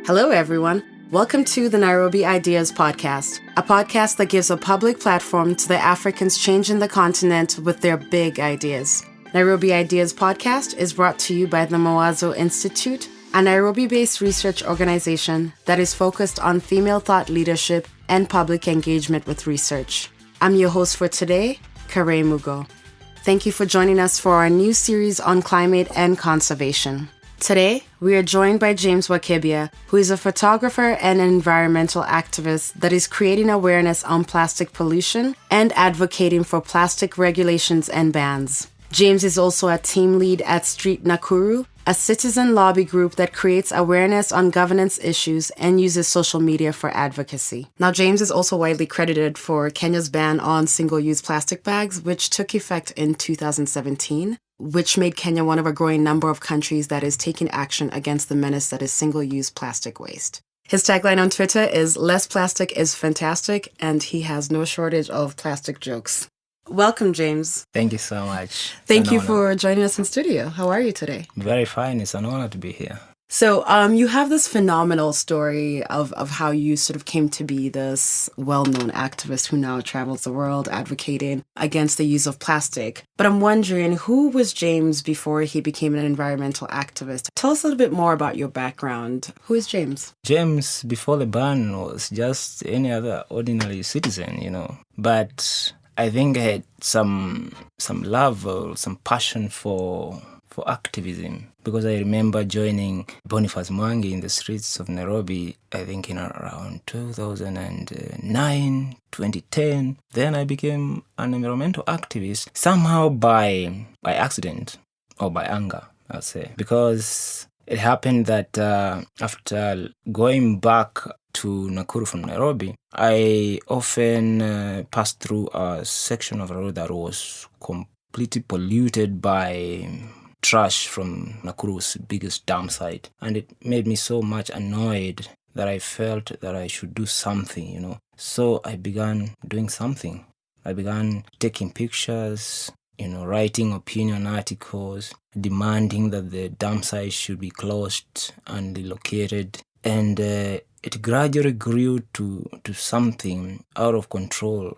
Hello, everyone. Welcome to the Nairobi Ideas Podcast, a podcast that gives a public platform to the Africans changing the continent with their big ideas. Nairobi Ideas Podcast is brought to you by the Mawazo Institute, a Nairobi-based research organization that is focused on female thought leadership and public engagement with research. I'm your host for today, Kare Mugo. Thank you for joining us for our new series on climate and conservation. Today, we are joined by James Wakibia, who is a photographer and environmental activist that is creating awareness on plastic pollution and advocating for plastic regulations and bans. James is also a team lead at Street Nakuru, a citizen lobby group that creates awareness on governance issues and uses social media for advocacy. Now, James is also widely credited for Kenya's ban on single-use plastic bags, which took effect in 2017. Which made Kenya one of a growing number of countries that is taking action against the menace that is single-use plastic waste. His tagline on Twitter is "Less plastic is fantastic," and he has no shortage of plastic jokes. Welcome, James. Thank you so much. Thank you for joining us in studio. How are you today? Very fine. It's an honor to be here. So you have this phenomenal story of how you sort of came to be this well-known activist who now travels the world advocating against the use of plastic. But I'm wondering, who was James before he became an environmental activist? Tell us a little bit more about your background. Who is James? James, before the ban, was just any other ordinary citizen, But I think I had some love or some passion for activism, because I remember joining Boniface Mwangi in the streets of Nairobi, I think in around 2009, 2010. Then I became an environmental activist, somehow by accident or by anger, I'll say, because it happened that after going back to Nakuru from Nairobi, I often passed through a section of the road that was completely polluted by trash from Nakuru's biggest dump site. And it made me so much annoyed that I felt that I should do something, So I began doing something. I began taking pictures, writing opinion articles, demanding that the dump site should be closed and relocated. And it gradually grew to something out of control,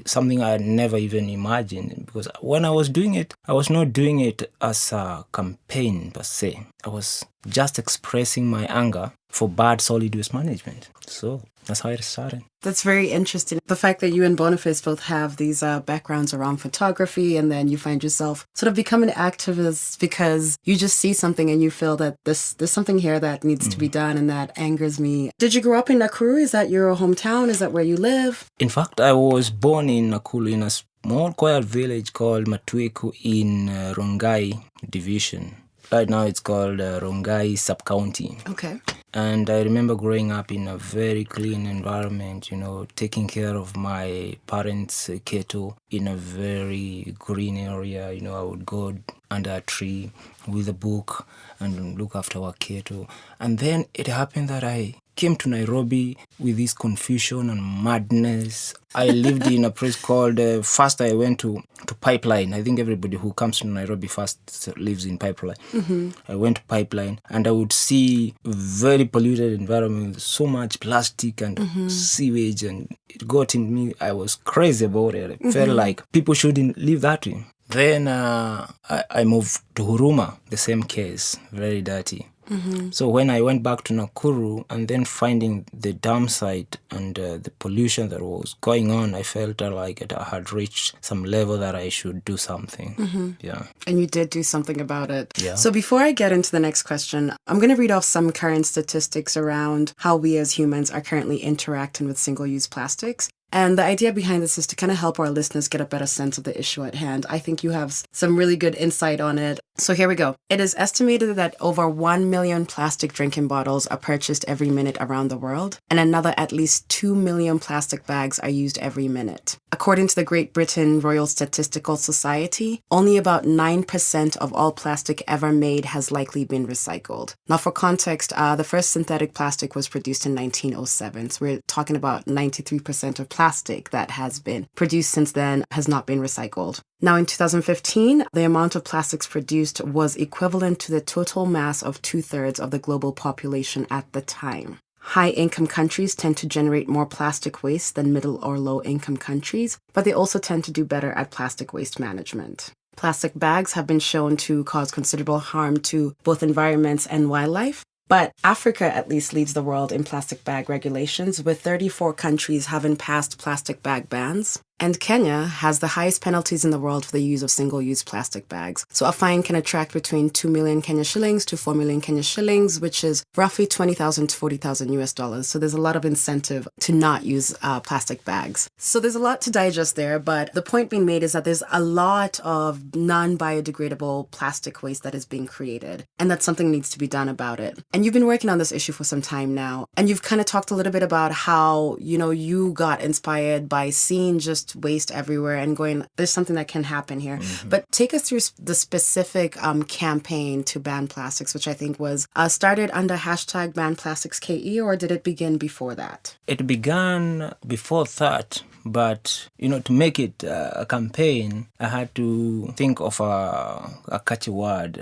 something I had never even imagined. Because when I was doing it, I was not doing it as a campaign per se. I was just expressing my anger for bad solid waste management. So that's how it started. That's very interesting. The fact that you and Boniface both have these backgrounds around photography, and then you find yourself sort of becoming an activist because you just see something and you feel that there's something here that needs to be done, and that angers me. Did you grow up in Nakuru? Is that your hometown? Is that where you live? In fact, I was born in Nakuru in a small quiet village called Matueku in Rongai division. Right now it's called Rongai sub-county. Okay. And I remember growing up in a very clean environment, taking care of my parents' cattle in a very green area. I would go under a tree with a book and look after our cattle. And then it happened that I came to Nairobi with this confusion and madness. I lived in a place called, first I went to Pipeline. I think everybody who comes to Nairobi first lives in Pipeline. Mm-hmm. I went to Pipeline and I would see very polluted environment, so much plastic and sewage, and it got in me. I was crazy about it. I felt like people shouldn't live that way. Then I moved to Huruma, the same case, very dirty. Mm-hmm. So when I went back to Nakuru and then finding the dump site and the pollution that was going on, I felt like I had reached some level that I should do something. Mm-hmm. Yeah. And you did do something about it. Yeah. So before I get into the next question, I'm going to read off some current statistics around how we as humans are currently interacting with single-use plastics. And the idea behind this is to kind of help our listeners get a better sense of the issue at hand. I think you have some really good insight on it. So here we go. It is estimated that over 1 million plastic drinking bottles are purchased every minute around the world, and another at least 2 million plastic bags are used every minute. According to the Great Britain Royal Statistical Society, only about 9% of all plastic ever made has likely been recycled. Now, for context, the first synthetic plastic was produced in 1907. So we're talking about 93% of plastic plastic that has been produced since then has not been recycled. Now, in 2015, the amount of plastics produced was equivalent to the total mass of 2/3 of the global population at the time. High-income countries tend to generate more plastic waste than middle or low-income countries, but they also tend to do better at plastic waste management. Plastic bags have been shown to cause considerable harm to both environments and wildlife. But Africa at least leads the world in plastic bag regulations, with 34 countries having passed plastic bag bans. And Kenya has the highest penalties in the world for the use of single-use plastic bags. So a fine can attract between 2 million Kenya shillings to 4 million Kenya shillings, which is roughly $20,000 to $40,000 US. So there's a lot of incentive to not use plastic bags. So there's a lot to digest there, but the point being made is that there's a lot of non-biodegradable plastic waste that is being created, and that something needs to be done about it. And you've been working on this issue for some time now, and you've kind of talked a little bit about how, you got inspired by seeing just waste everywhere and going, there's something that can happen here. Mm-hmm. But take us through the specific campaign to ban plastics, which I think was started under hashtag #BanPlasticsKE, or did it begin before that? It began before that, but, to make it a campaign, I had to think of a catchy word,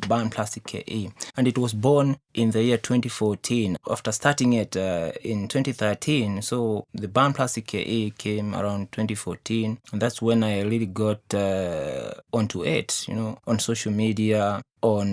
ban plastic KE. And it was born in the year 2014. After starting it in 2013, so the ban plastic KE came around 2014. And that's when I really got onto it, on social media, on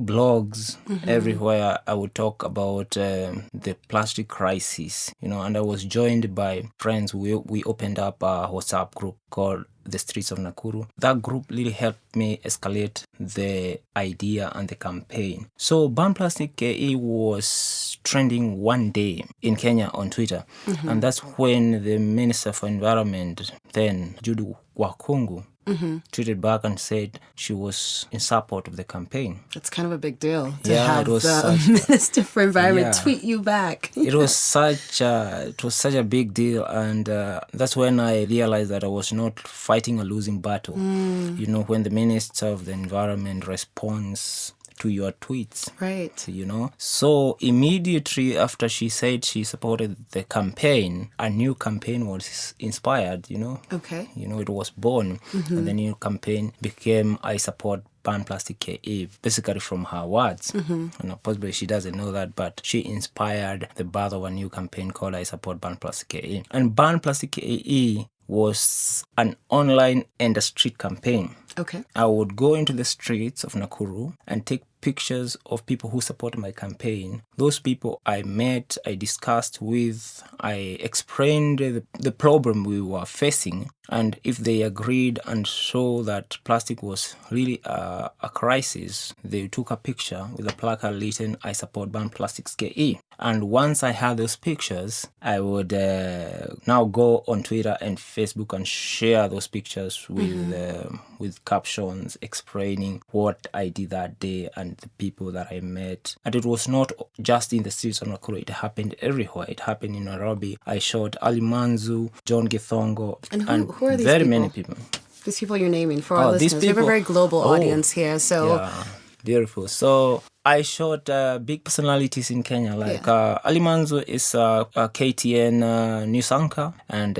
blogs, everywhere I would talk about the plastic crisis, and I was joined by friends. We opened up a WhatsApp group called The Streets of Nakuru. That group really helped me escalate the idea and the campaign. So Ban Plastic KE was trending one day in Kenya on Twitter. And that's when the Minister for Environment, then Judy Wakungu, tweeted back and said she was in support of the campaign. That's kind of a big deal to have the Minister for Environment tweet you back. It was such a big deal, and that's when I realized that I was not fighting a losing battle. When the Minister of the Environment responds to your tweets. Right. So immediately after she said she supported the campaign, a new campaign was inspired, Okay. It was born. And the new campaign became I Support Ban Plastic KE, basically from her words. And possibly she doesn't know that, but she inspired the birth of a new campaign called I Support Ban Plastic KE. And Ban Plastic KE was an online and a street campaign. Okay. I would go into the streets of Nakuru and take pictures of people who supported my campaign. Those people I met, I discussed with, I explained the problem we were facing, and if they agreed and saw that plastic was really a crisis, they took a picture with a placard written, I support Ban Plastics KE. And once I had those pictures, I would now go on Twitter and Facebook and share those pictures with captions explaining what I did that day and the people that I met. And it was not just in the streets of Nakuru, it happened everywhere. It happened in Nairobi. I showed Ali Manzu, John Githongo, and who are these very people? many people. These people you're naming for our listeners. We have a very global audience here. So yeah, beautiful. So I shot big personalities in Kenya, like Ali Manzo is a KTN news anchor, and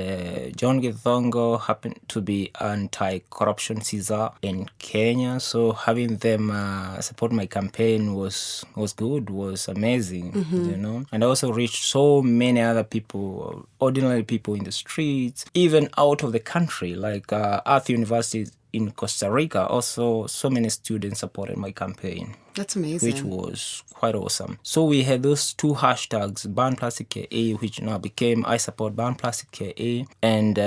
John Githongo happened to be anti-corruption Caesar in Kenya. So having them support my campaign was good, was amazing, And I also reached so many other people, ordinary people in the streets, even out of the country, like Earth University in Costa Rica. Also, so many students supported my campaign. That's amazing. Which was quite awesome. So we had those two hashtags, Ban Plastic KE, which now became I Support Ban Plastic KE, and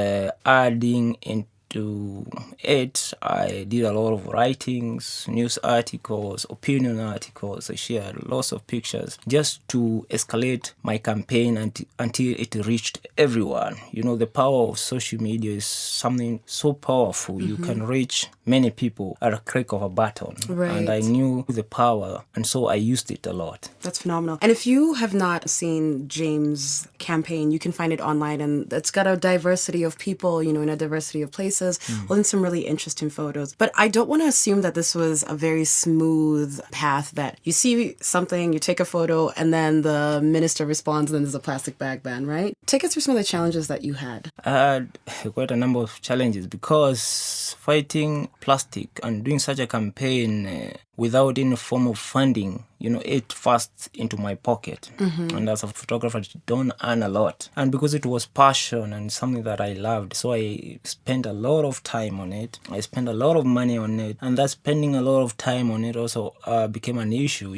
adding into it, I did a lot of writings, news articles, opinion articles. I shared lots of pictures just to escalate my campaign until it reached everyone. The power of social media is something so powerful. You can reach many people at a click of a button. Right. And I knew the power, and so I used it a lot. That's phenomenal. And if you have not seen James' campaign, you can find it online, and it's got a diversity of people, in a diversity of places. places, holding some really interesting photos. But I don't want to assume that this was a very smooth path, that you see something, you take a photo, and then the minister responds, and then there's a plastic bag ban, right? Take us through some of the challenges that you had. I had quite a number of challenges because fighting plastic and doing such a campaign without any form of funding, ate fast into my pocket. And as a photographer, I don't earn a lot. And because it was passion and something that I loved, so I spent a lot of time on it. I spent a lot of money on it. And that spending a lot of time on it also became an issue,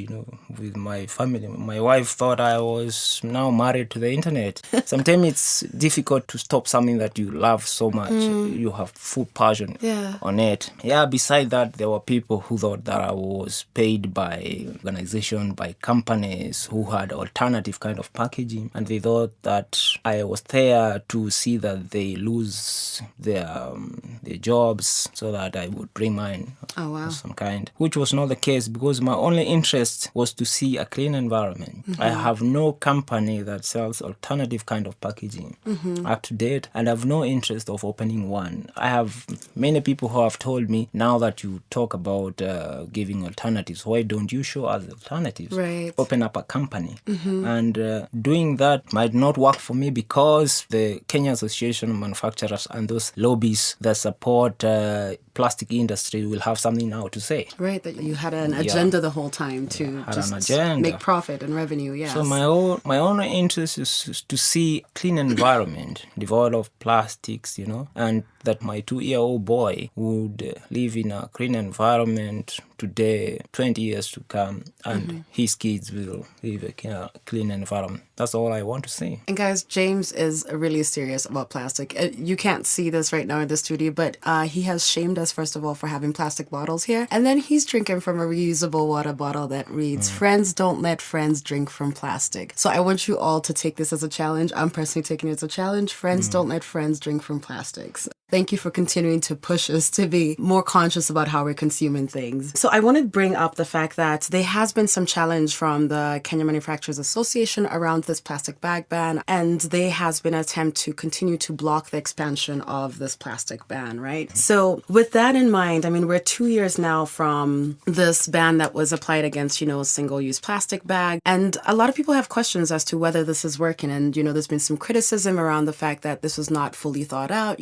with my family. My wife thought I was now married to the internet. Sometimes it's difficult to stop something that you love so much. You have full passion on it. Yeah, beside that, there were people who thought that I was paid by organization, by companies who had alternative kind of packaging, and they thought that I was there to see that they lose their jobs so that I would bring mine of some kind, which was not the case, because my only interest was to see a clean environment. I have no company that sells alternative kind of packaging up to date, and I have no interest of opening one. I have many people who have told me, now that you talk about giving alternatives, why don't you show us alternatives? Right. Open up a company. And doing that might not work for me, because the Kenya Association of Manufacturers and those lobbies that support plastic industry will have something now to say. Right, that you had an agenda the whole time to just make profit and revenue, yes. So my only interest is to see clean environment devoid of plastics, and that my 2-year-old boy would live in a clean environment today, 20 years to come, and his kids will live in a clean environment. That's all I want to see. And guys, James is really serious about plastic. You can't see this right now in the studio, but he has shamed us, first of all, for having plastic bottles here. And then he's drinking from a reusable water bottle that reads, "Friends don't let friends drink from plastic." So I want you all to take this as a challenge. I'm personally taking it as a challenge. Friends don't let friends drink from plastics. Thank you for continuing to push us to be more conscious about how we're consuming things. So I want to bring up the fact that there has been some challenge from the Kenya Manufacturers Association around this plastic bag ban, and there has been an attempt to continue to block the expansion of this plastic ban, right? So with that in mind, I mean, we're 2 years now from this ban that was applied against, single-use plastic bag, and a lot of people have questions as to whether this is working, and, there's been some criticism around the fact that this was not fully thought out,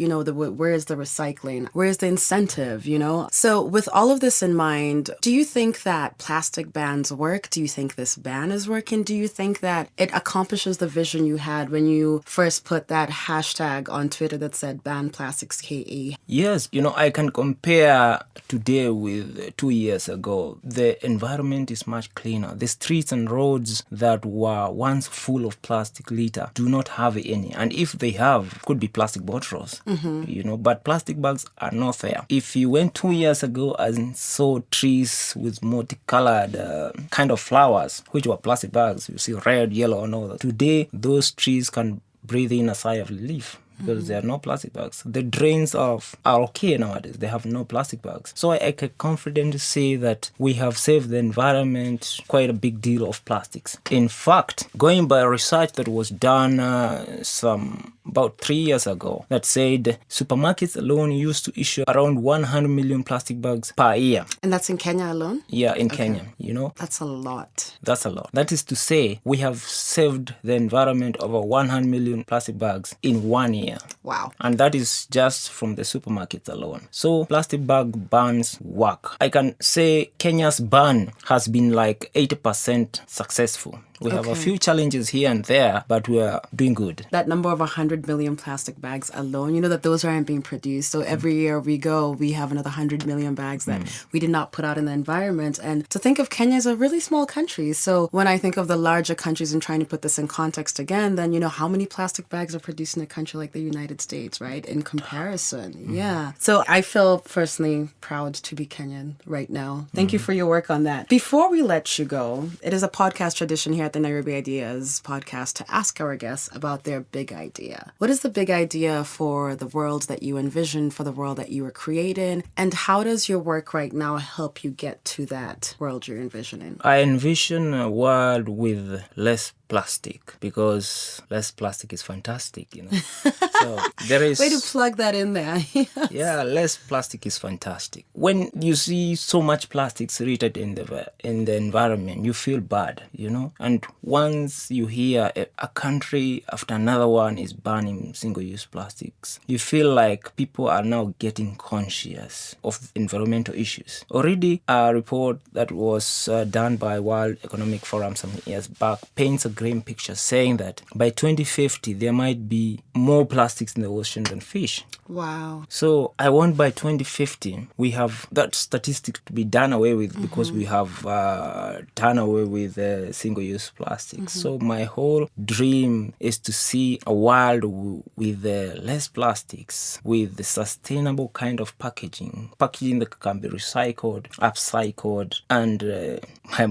where is the recycling? Where is the incentive, So with all of this in mind, do you think that plastic bans work? Do you think this ban is working? Do you think that it accomplishes the vision you had when you first put that hashtag on Twitter that said ban plastics KE? Yes, I can compare today with 2 years ago. The environment is much cleaner. The streets and roads that were once full of plastic litter do not have any. And if they have, could be plastic bottles, but plastic bags are not there. If you went 2 years ago and saw trees with multicolored kind of flowers, which were plastic bags, you see red, yellow, and all that. Today, those trees can breathe in a sigh of relief, because there are no plastic bags. The drains are okay nowadays. They have no plastic bags. So I can confidently say that we have saved the environment quite a big deal of plastics. In fact, going by research that was done about 3 years ago, that said supermarkets alone used to issue around 100 million plastic bags per year. And that's in Kenya alone? Yeah, in Kenya, That's a lot. That's a lot. That is to say, we have saved the environment over 100 million plastic bags in 1 year. Wow. And that is just from the supermarkets alone. So plastic bag bans work. I can say Kenya's ban has been like 80% successful. We have a few challenges here and there, but we are doing good. That number of 100 million plastic bags alone, that those aren't being produced. So every year we go, we have another 100 million bags that we did not put out in the environment. And to think of Kenya as a really small country. So when I think of the larger countries and trying to put this in context again, then, how many plastic bags are produced in a country like the United States, right? In comparison. Yeah. So I feel personally proud to be Kenyan right now. Thank you for your work on that. Before we let you go, it is a podcast tradition here at the Nairobi Ideas podcast to ask our guests about their big idea. What is the big idea for the world that you envision, for the world that you are creating? And how does your work right now help you get to that world you're envisioning? I envision a world with less plastic, because less plastic is fantastic, So there is... Way to plug that in there. Yeah, less plastic is fantastic. When you see so much plastic littered in the environment, you feel bad, And once you hear a country after another one is banning single-use plastics, you feel like people are now getting conscious of environmental issues. Already, a report that was done by World Economic Forum some years back paints a grim picture, saying that by 2050 there might be more plastics in the ocean than fish. Wow. So I want by 2050 we have that statistic to be done away with, because we have done away with single-use plastics. So my whole dream is to see a world with less plastics, with the sustainable kind of packaging that can be recycled, upcycled, and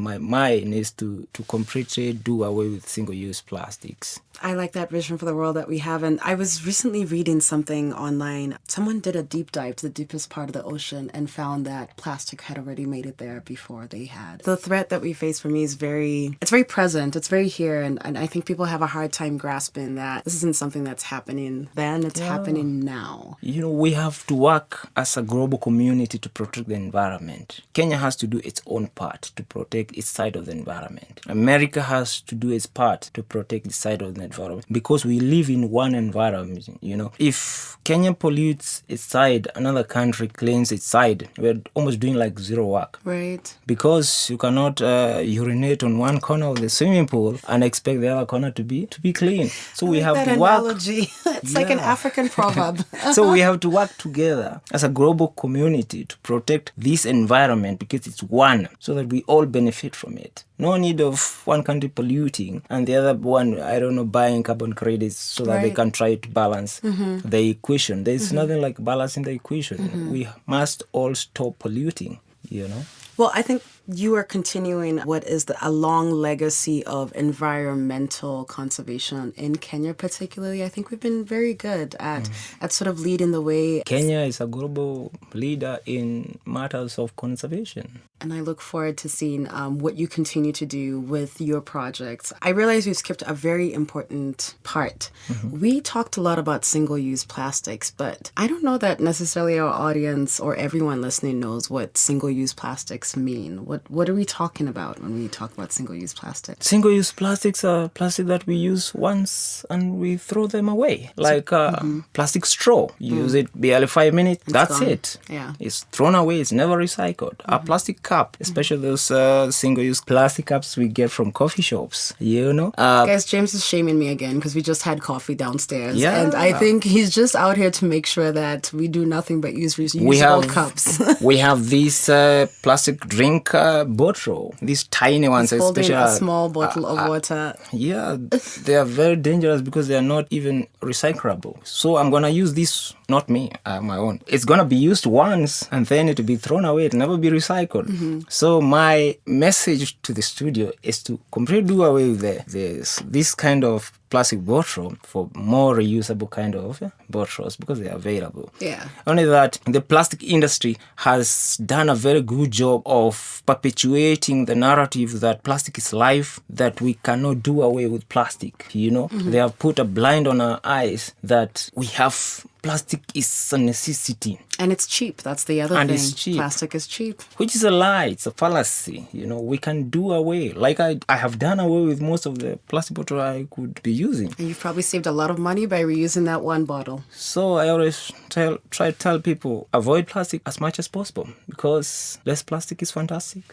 my mind is to completely do away with single-use plastics. I like that vision for the world that we have. And I was recently reading something online. Someone did a deep dive to the deepest part of the ocean and found that plastic had already made it there before they had. The threat that we face for me is very present. It's very here. And I think people have a hard time grasping that this isn't something that's happening then. It's happening now. We have to work as a global community to protect the environment. Kenya has to do its own part to protect its side of the environment. America has to do its part to protect the side of the environment, because we live in one environment. If Kenya pollutes its side, another country cleans its side, we're almost doing like zero work. Right. Because you cannot urinate on one corner of the swimming pool and expect the other corner to be clean. So we have to work. Analogy. It's like an African proverb. So we have to work together as a global community to protect this environment, because it's one, so that we all benefit from it. No need of one country polluting and the other one, buying carbon credits so that they can try to balance the equation. There's nothing like balancing the equation. We must all stop polluting, Well, I think you are continuing what is a long legacy of environmental conservation in Kenya particularly. I think we've been very good at sort of leading the way. Kenya is a global leader in matters of conservation. And I look forward to seeing what you continue to do with your projects. I realize we've skipped a very important part. We talked a lot about single-use plastics, but I don't know that necessarily our audience or everyone listening knows what single-use plastics mean. What are we talking about when we talk about single-use plastic? Single-use plastics are plastic that we use once and we throw them away. Like plastic straw. You use it barely 5 minutes. That's gone. It. Yeah. It's thrown away. It's never recycled. A plastic cup, especially those single-use plastic cups we get from coffee shops, Guys, James is shaming me again because we just had coffee downstairs. Yeah. And I think he's just out here to make sure that we do nothing but use reusable cups. We have these plastic drink bottle, these tiny ones. He's holding especially a small bottle of water. Yeah, they are very dangerous because they are not even recyclable. So I'm going to use this, not me, my own. It's going to be used once and then it will be thrown away. It will never be recycled. So my message to the studio is to completely do away with this kind of plastic bottle for more reusable kind of bottles because they are available. Yeah. Only that the plastic industry has done a very good job of perpetuating the narrative that plastic is life, that we cannot do away with plastic, They have put a blind on our eyes that we have plastic is a necessity. And it's cheap. That's the other and thing. It's cheap. Plastic is cheap. Which is a lie. It's a fallacy. We can do away. Like I have done away with most of the plastic bottle I could be using. And you've probably saved a lot of money by reusing that one bottle. So I always try to tell people, avoid plastic as much as possible because less plastic is fantastic.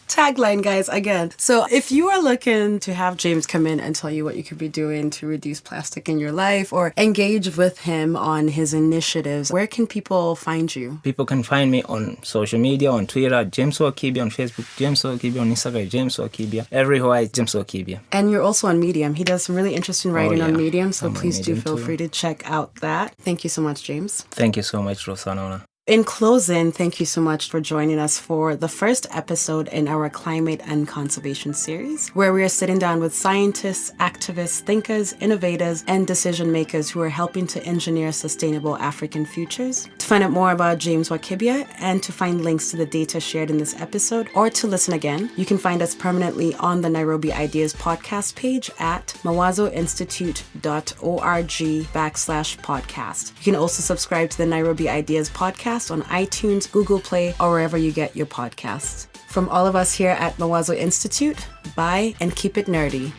Tagline, guys, again. So if you are looking to have James come in and tell you what you could be doing to reduce plastic in your life or engage with him on his initiatives, where can people find you? People can find me on social media, on Twitter, James Wakibia, on Facebook, James Wakibia, on Instagram, James Wakibia. Everywhere is James Wakibia. And you're also on Medium. He does some really interesting writing on Medium, so please do feel free to check out that. Thank you so much, James. Thank you so much, Rosanna. In closing, thank you so much for joining us for the first episode in our climate and conservation series, where we are sitting down with scientists, activists, thinkers, innovators, and decision makers who are helping to engineer sustainable African futures. To find out more about James Wakibia and to find links to the data shared in this episode or to listen again, you can find us permanently on the Nairobi Ideas Podcast page at mawazoinstitute.org/podcast. You can also subscribe to the Nairobi Ideas Podcast on iTunes, Google Play, or wherever you get your podcasts. From all of us here at Mawazo Institute, bye and keep it nerdy.